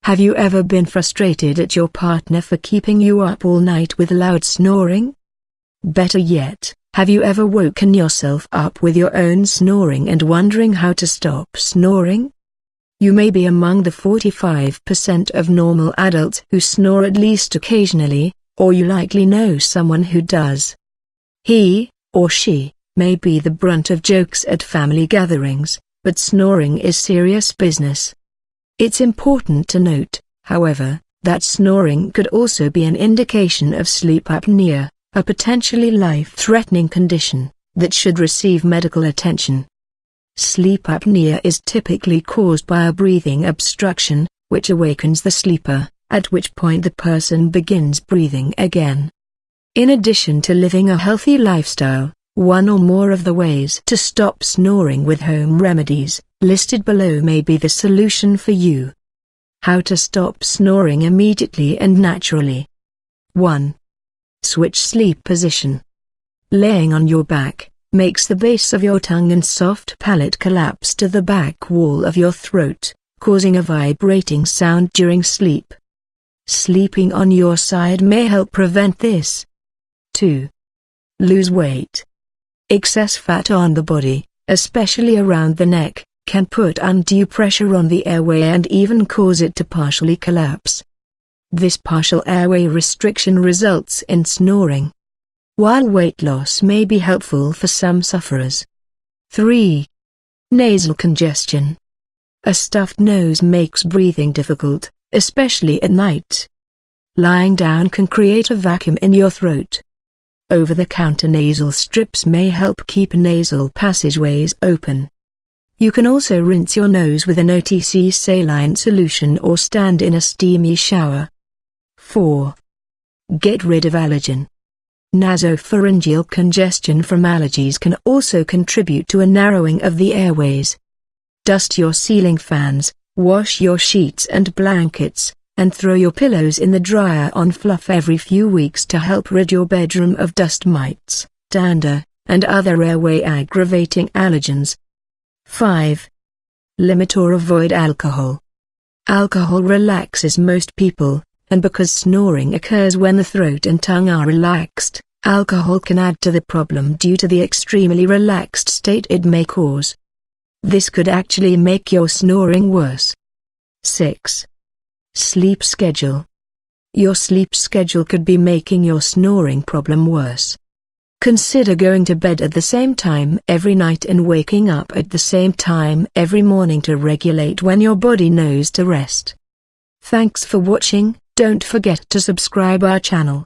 Have you ever been frustrated at your partner for keeping you up all night with loud snoring? Better yet, have you ever woken yourself up with your own snoring and wondering how to stop snoring? You may be among the 45% of normal adults who snore at least occasionally, or you likely know someone who does. He, or she, may be the brunt of jokes at family gatherings, but snoring is serious business. It's important to note, however, that snoring could also be an indication of sleep apnea, a potentially life-threatening condition that should receive medical attention. Sleep apnea is typically caused by a breathing obstruction, which awakens the sleeper, at which point the person begins breathing again. In addition to living a healthy lifestyle, one or more of the ways to stop snoring with home remedies, listed below may be the solution for you. How to stop snoring immediately and naturally. 1. Switch sleep position. Laying on your back makes the base of your tongue and soft palate collapse to the back wall of your throat, causing a vibrating sound during sleep. Sleeping on your side may help prevent this. 2. Lose weight. Excess fat on the body, especially around the neck, can put undue pressure on the airway and even cause it to partially collapse. This partial airway restriction results in snoring. While weight loss may be helpful for some sufferers. 3. Nasal congestion. A stuffed nose makes breathing difficult, especially at night. Lying down can create a vacuum in your throat. Over-the-counter nasal strips may help keep nasal passageways open. You can also rinse your nose with an OTC saline solution or stand in a steamy shower. 4. Get rid of allergen. Nasopharyngeal congestion from allergies can also contribute to a narrowing of the airways. Dust your ceiling fans, wash your sheets and blankets, and throw your pillows in the dryer on fluff every few weeks to help rid your bedroom of dust mites, dander, and other airway-aggravating allergens. 5. Limit or avoid alcohol. Alcohol relaxes most people, and because snoring occurs when the throat and tongue are relaxed, alcohol can add to the problem due to the extremely relaxed state it may cause. This could actually make your snoring worse. 6. Sleep schedule. Your sleep schedule could be making your snoring problem worse. Consider going to bed at the same time every night and waking up at the same time every morning to regulate when your body knows to rest. Thanks for watching. Don't forget to subscribe our channel.